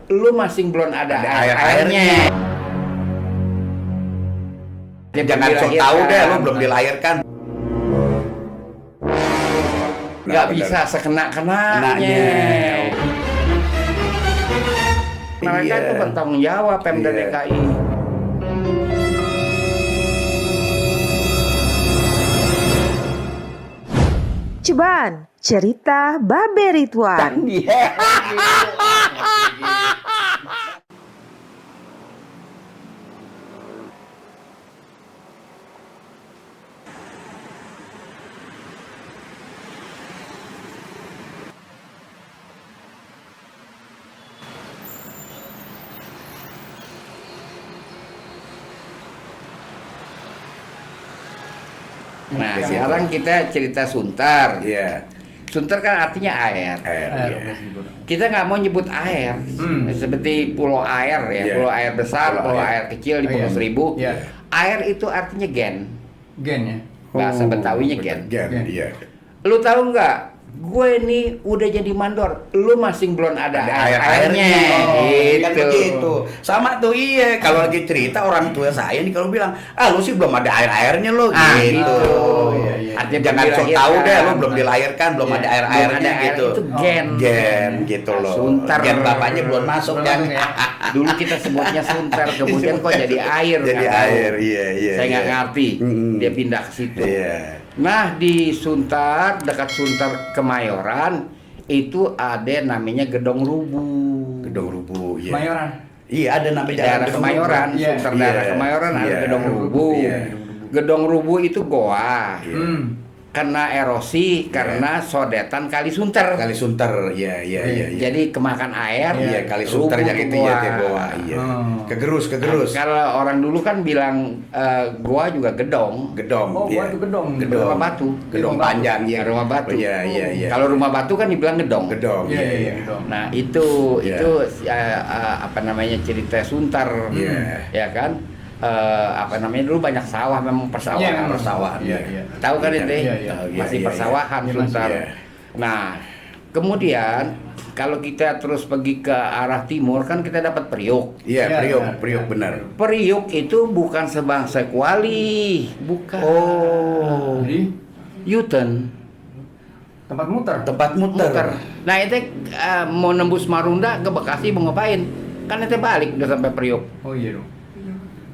lu masih belum ada airnya. Jangan sok tahu deh, lu belum dilahirkan. Nggak bisa sekena-kenanya. Mereka itu bertanggung jawab Pemda DKI. Ceban, cerita Babe Ridwan. Nah, sekarang kita cerita Sunter. Iya. Sunter kan artinya air. Iya. Kita nggak mau nyebut air, seperti pulau air ya, Iya. pulau air besar, pulau air kecil di Pulau Seribu. Iya. Air itu artinya gen, Gen ya. bahasa Betawinya gen. Iya. Lu tahu nggak? Gue nih udah jadi mandor, lu masih belum ada airnya. Kan begitu. Sama tuh iya. Kalau lagi cerita orang tua saya nih kalau bilang, lu sih belum ada airnya lo. Gitu. Artinya Jangan sok tahu deh, lu belum dilahirkan, belum ada airnya gitu. Itu gen gitu loh. Sunter. Gen bapaknya belum masuk kan. Dulu kita sebutnya Sunter, kemudian kok jadi air. Jadi nggak tahu. air, iya. Saya nggak iya. ngerti. Dia pindah ke situ. Iya. Nah, di Sunter, dekat Sunter Kemayoran, itu ada namanya Gedong Rubu. Gedong Rubu, iya. Mayoran. Iya, ada namanya Daerah Gedong Kemayoran, Rubu. Sunter daerah Kemayoran ada Iya. Gedong Rubu. Iya. Gedong Rubu itu goa. Iya. Kena erosi karena sodetan Kali Sunter. Kali Sunter, iya. Jadi kemakan air. Iya, Kali Sunter rubuh yang itu goa. ya, kayak goa, iya. Kegerus. Kalau orang dulu kan bilang goa juga gedong. Gedong, Oh, iya. itu gedong. Rumah batu. Gedong panjang, iya. Rumah batu. Iya. Kalau rumah batu kan dibilang gedong. Gedong, Iya. Nah itu Iya. apa namanya cerita Sunter, Iya. ya kan? Apa namanya dulu banyak sawah, memang persawahan. Iya, persawahan, Iya. Tahu kan Iya, itu? iya. Masih Iya, persawahan iya. Sunter. Iya. Nah kemudian kalau kita terus pergi ke arah timur kan kita dapat Priuk. Iya, Iya, Priok benar. Priuk itu bukan sebangsa Kuali, bukan. Oh. Jadi Yuten. tempat muter. Tempat muter. Nah itu mau nembus Marunda ke Bekasi mau ngapain? Kan itu balik udah sampai Priuk. Oh iya dong.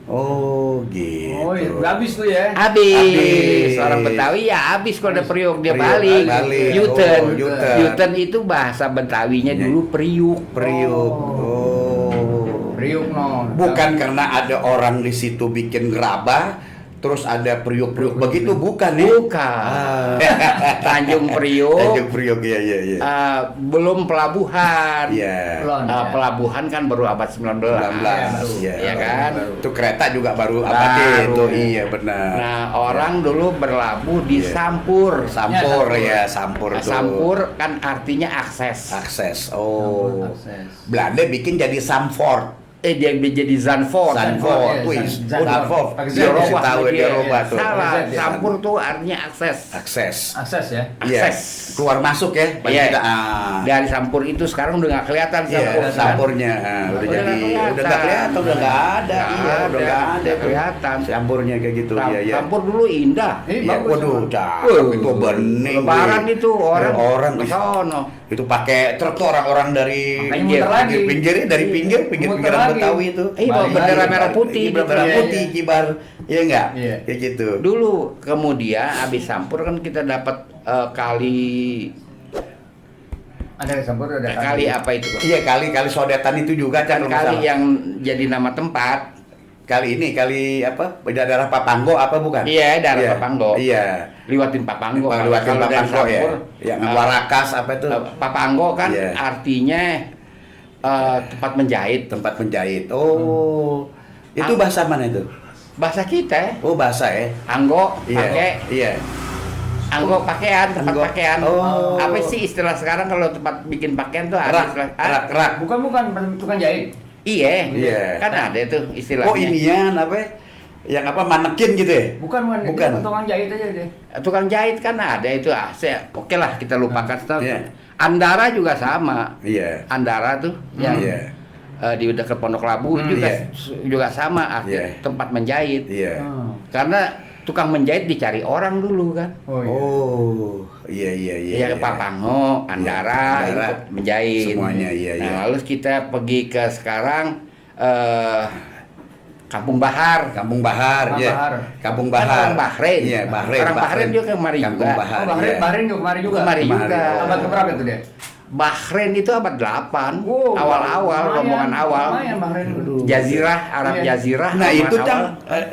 Oh, gitu. Oh iya, udah habis tuh ya. Habis. Orang Betawi ya habis kalau ada Priuk dia Priuk, balik. balik. Yuten. Oh, Yuten. Yuten itu bahasa Betawinya dulu Priuk. Priok. Oh. Priuk no. Bukan karena ada orang di situ bikin gerabah, terus ada priuk-priuk begitu, bukan ya? Bukan. Tanjung Priuk. Tanjung Priok, iya. Belum pelabuhan. Iya. Belum, ya. Pelabuhan kan baru abad 19. 19, Iya iya. kan? Itu kereta juga baru abad Baru. itu, iya benar. Nah, orang dulu berlabuh di Iya. Sampur. Sampur ya, Sampur Nah, tuh. Sampur kan artinya akses. Akses. Oh. Akses. Belanda bikin jadi Samford. Dia jadi Zanfort. Zanfort, Iya, wis. Zanfort. Zanfort. Pakai Z. Dia Dirobah kasih tahu sama dia dia. robah tuh. Salah, Pakai Z, ya. Sampur tuh artinya akses. Akses. Akses ya. Iya. Akses. Keluar masuk ya. paling Iya. tidak, Dari Sampur itu sekarang udah nggak kelihatan Iya, Sampur. sampurnya udah jadi udah nggak kelihatan, udah nggak ada. Iya, udah nggak ada Nggak kelihatan. Sampurnya kayak gitu. Iya, iya. Sampur dulu indah. Iya, Iya, bagus. waduh, Sama. cakep itu bening. Lebaran nih. itu orang ih, sono. itu pakai truk tuh orang-orang dari Makanya muter lagi. pinggirnya dari pinggir Muter pinggiran lagi. Betawi itu. Iya, bawa bendera merah putih gitu. Bendera Iya, putih iya. kibar. Iya enggak? Iya. Kayak gitu. Dulu kemudian habis Sampur kan kita dapat kali Ada Sampur ada kali apa itu? Iya, kali sodetan itu juga Kan kan kalau nggak kali salah. yang jadi nama tempat. Kali apa? Daerah Papanggo apa bukan? Iya, daerah Papanggo. Iya. Liwatin Papanggo. Lewatin Kalau dari Papanggo ya. Sampur, Yang Warakas apa itu? Papanggo kan Iya. artinya tempat menjahit. Tempat menjahit. Oh. Itu bahasa mana itu? Bahasa kita, Oh, bahasa ya. anggo, Iya. pakai, Iya. anggo pakaian, tempat Anggo. pakaian. Oh. Apa sih istilah sekarang kalau tempat bikin pakaian tuh ada istilah? Rak. Bukan tukang jahit. Iya, Iya. kan ada tuh istilahnya. Oh, inian apa? Yang apa manekin gitu ya? Bukan. Tukang jahit aja deh. Tukang jahit kan ada itu. Oke lah kita lupakan. Iya. Andara juga sama. Iya. Andara tuh yang Iya. di dekat Pondok Labu juga sama Iya. tempat menjahit. Iya. Karena tukang menjahit dicari orang dulu kan. Oh, iya. Ya Papango, Andara, Andara. ikut menjahit. Semuanya, iya. Nah, lalu kita pergi ke sekarang Kampung Bahar. Kampung Bahar, Kampung ya. Bahar. Kampung Kan Bahar. orang Bahrain. Iya, Bahrain. Orang Bahrain juga kemari Kampung juga. Bahar. Oh, Bahrain, iya. Bahrain juga kemari juga. Kemari Kemari, juga. oh. Abad keberapa itu dia? Bahrain itu abad 8. Wow, Awal-awal, lumayan, rombongan awal. Lumayan Bahrain. Jazirah, Arab Iya. Jazirah. Nah, rombongan itu awal. Cang,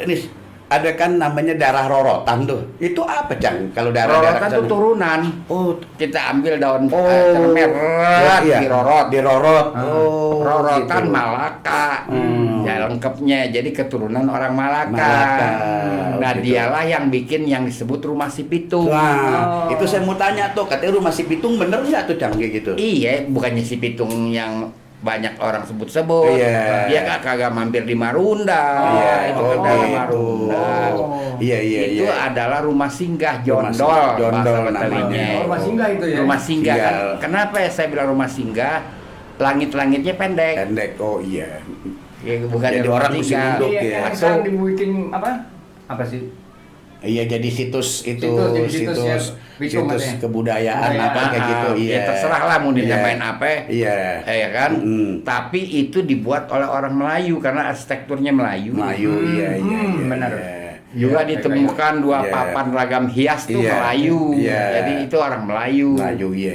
Nis, ada kan namanya darah rorotan tuh. Itu apa, Cang? Kalau darah-darah Rorotan itu kesana? turunan. Oh, Kita ambil daun Oh. cermet, iya. dirorot. Dirorot. Ah. Oh, Rorotan gitu. Malaka. Ya lengkapnya. Jadi keturunan orang Malaka. Malaka. Nah, gitu. dialah yang bikin yang disebut Rumah Si Pitung. Nah, Oh. itu saya mau tanya tuh, katanya rumah si Pitung bener nggak tuh, Cang, kayak gitu? Iya, bukannya Si Pitung yang banyak orang sebut-sebut. Iya. Dia kagak mampir di Marunda. Iya, itu oh, kan daerah gitu. Marunda. Iya. Itu adalah rumah singgah Rumah jondol, singgah, jondol bahasa Betawinya. namanya. Oh, rumah singgah itu ya? Rumah singgah kan. Tinggal. Kenapa ya saya bilang rumah singgah? Langit-langitnya pendek. Pendek, oh iya. Ya, bukan Jadi rumah orang mesti singgah. duduk. Iya, ya. yang Atau- sekarang dibikin apa? Apa sih? Iya, jadi situs itu, Jadi situs ya, situs Bitung katanya. kebudayaan Budaya. apa kayak gitu. Iya. Ya terserah lah mau Iya. dinamain apa. Iya. Ya kan? Mm. Tapi itu dibuat oleh orang Melayu karena arsitekturnya Melayu. Melayu, iya. benar. Iya. Juga Iya, ditemukan dua Iya. papan ragam hias tuh Iya. Melayu. Iya. Jadi itu orang Melayu. Melayu, iya.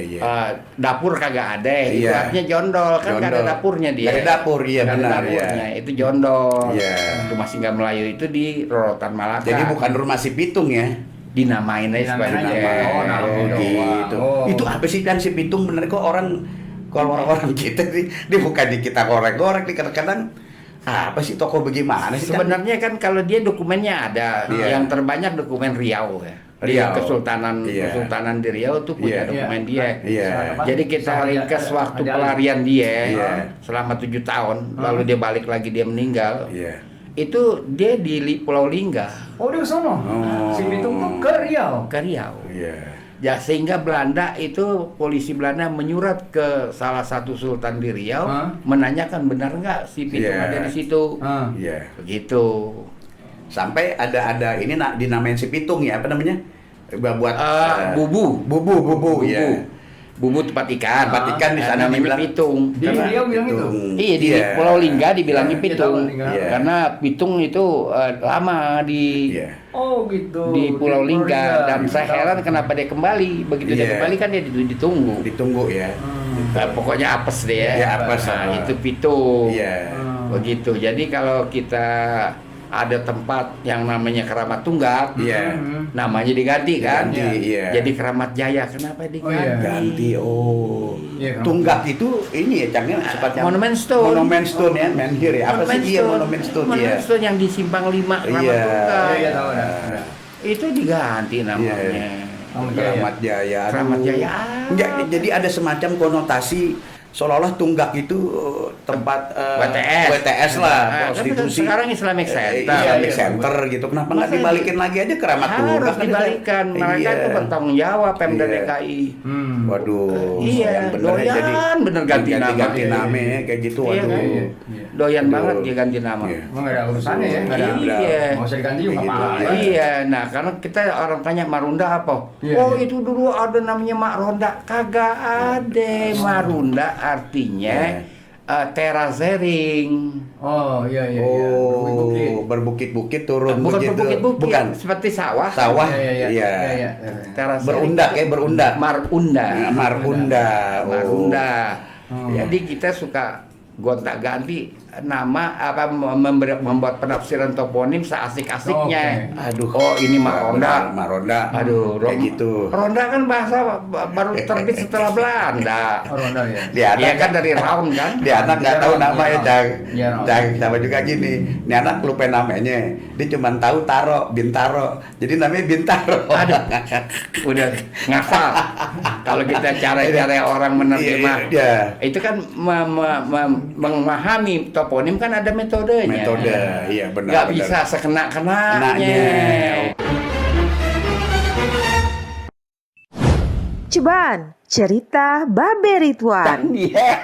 Dapur kagak ada, itu Iya. artinya jondol kan nggak ada Jondol. dapurnya dia. Nggak ada dapur, iya, Nggak ada benar, dapurnya, itu jondol. Iya. Rumah singgah Melayu itu di Rorotan Malaka. Jadi bukan rumah si Pitung ya? dinamain aja Dinamain sebagai aja. Oh, Oh, nah, gitu. Oh. Itu apa sih kan si Pitung bener kok kalau orang-orang kita nih, dia bukan di kita goreng-goreng nih kadang-kadang apa sih toko bagaimana sih? Kan? Sebenarnya kan kalau dia dokumennya ada, Iya. yang terbanyak dokumen Riau ya. Di Riau. Kesultanan Iya. Kesultanan di Riau tuh Iya. punya dokumen dia. Iya. Jadi kita Ada- ringkas ada- waktu ada- pelarian dia Iya. selama 7 tahun, lalu dia balik lagi dia meninggal. Iya. Itu dia di Pulau Lingga Oh, dia ke sono. Oh. Si Pitung tuh ke Riau. ke Riau. Iya. Ya sehingga Belanda itu polisi Belanda menyurat ke salah satu sultan di Riau Hah? menanyakan benar nggak si Pitung Iya. ada di situ. Ah. Iya. Begitu. Sampai ada ini dinamain si Pitung ya, apa namanya? Buat Bubu. bubu ya. Bubu tempat ikan. Tempat ikan di sana namanya dibilang pitung. Di Karena Riau bilang itu? Iya di Pulau Lingga dibilangnya Iya, pitung. Pulau Lingga. Iya. Karena pitung itu lama di Iya. Oh, gitu. di Pulau Lingga dan Lingga. saya heran kenapa dia kembali. Begitu dia Iya. kembali kan dia ditunggu. Ditunggu ya. Pokoknya apes deh ya. Iya, apes. Nah, itu pitung. Iya. Begitu. Jadi kalau kita ada tempat yang namanya Keramat Tunggak, Iya. namanya diganti kan? Diganti, iya. Jadi Keramat Jaya. Kenapa diganti? Oh, iya. Ganti, oh. Iya, Keramat Tunggak itu ini ya, Cangnya sepatnya. Monumen Stone. Monumen Stone ya, menhir ya. Apa sih iya Monumen Stone ya? Monumen Stone yang di Simpang 5 Keramat Iya. Tunggak. Iya, tahu dah. Itu diganti namanya. Iya. Keramat Jaya. Keramat Jaya. Aduh. Keramat Jaya. Enggak, jadi ada semacam konotasi seolah-olah Tunggak itu tempat WTS lah, Nah, prostitusi. kan sekarang Islamic Center. Islamic Iya, Center gitu. Kenapa nggak Masa dibalikin lagi aja Keramat Tunggak? Harus Kan dibalikan. Mereka iya. itu bertanggung jawab Pemda Iya. DKI. Waduh, Iya, sayang bener ya, jadi doyan bener ganti nama. ganti Iya. nama ya, kayak gitu. Iya Waduh. kan? Iya. Doyan Aduh. banget dia ganti nama. Iya. Emang nggak ada urusannya ya? Nggak ada. Iya. Mau usah diganti juga Kayak nggak gitu, apa-apa. Iya, nah karena kita orang tanya Marunda apa? Iya, Oh iya. itu dulu ada namanya Mak Ronda, kagak ada. Marunda artinya terasering. Oh, iya, iya. Oh, Bukit-bukit. berbukit-bukit turun Bukan begitu. berbukit-bukit, Bukan. seperti sawah. Sawah. Iya, iya, Iya. iya, iya. Terasering. Berundak ya, berundak. Marunda. Marunda. Oh. Marunda. Oh. Jadi kita suka gonta-ganti nama apa membuat penafsiran toponim seasik-asiknya. Aduh. Oh, ini Maronda. Maronda. Aduh, kayak gitu. Ronda kan bahasa baru terbit setelah Belanda. Oh, Ronda ya. Dia Iya anak kan dari round kan? dia anak nggak tahu Iya, nama ya, iya. Cang. Iya, Cang, sama juga gini. Ini anak lupa namanya. Dia cuma tahu Taro, Bintaro. Jadi namanya Bintaro. Aduh, udah ngafal. Kalau kita cara-cara orang menerjemah, Iya. itu kan memahami toponim kan ada metodenya. Metode, iya benar. Nggak benar. bisa sekena-kenanya. Kenanya. Ceban, cerita Babe Ridwan. Iya.